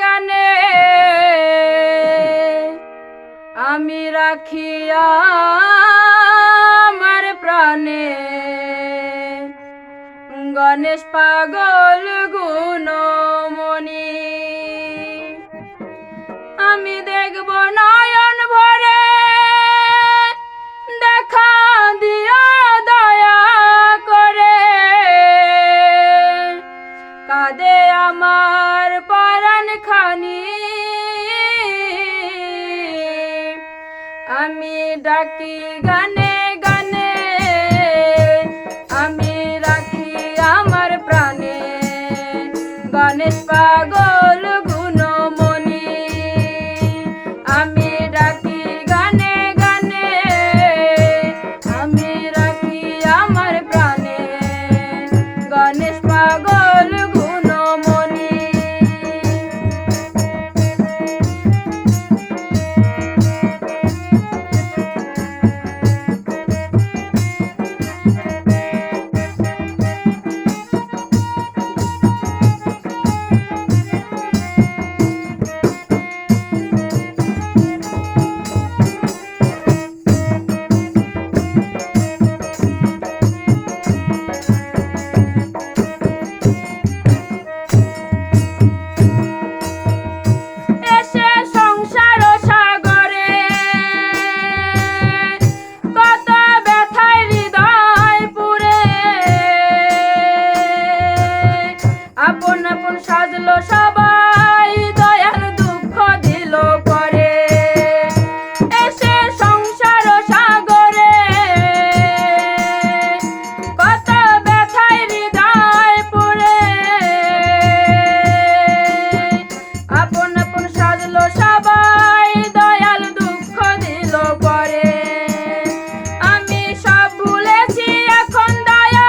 গানে আমি রাখি আমার প্রাণে গণেশ পাগল গুণমণি। আমি দেখব নয়ন ভরে দেখা দিয়া দয়া করে, কাঁদে আমার পরাণ খানি। আমি ডাকি গানে গানে আমি রাখি আমার প্রাণে গণেশ পাগল গুণমণি। আমি ডাকি গানে গানে আমি রাখি আমার প্রাণে গণেশ পাগল গুণমণি। আপন আপন সাজলো সবাই দয়ার দুঃখ দিল পরে, এসে সংসার সাগরে কত ব্যথায় হৃদয় পুরে। আপন আপন সাজলো সবাই দয়াল দুঃখ দিল পরে। আমি সব ভুলেছি এখন দয়া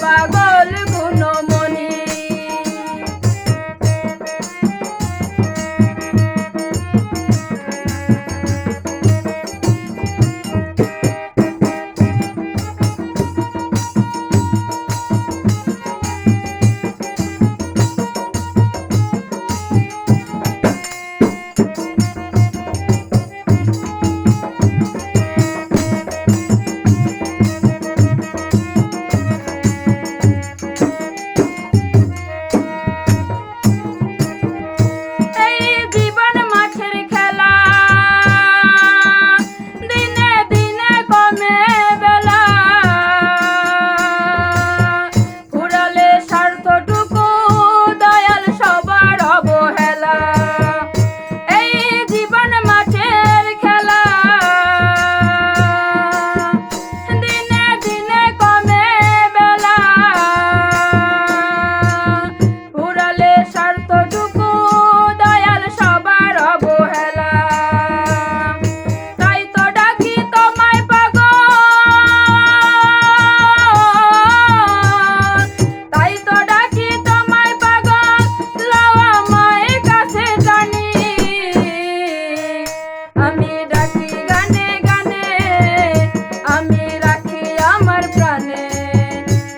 পাগল গুণমণি।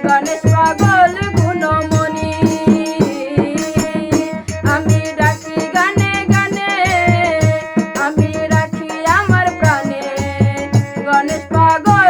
গণেশ পাগল গুণমণি। আমি ডাকি গানে গানে আমি রাখি আমার প্রাণে গণেশ পাগল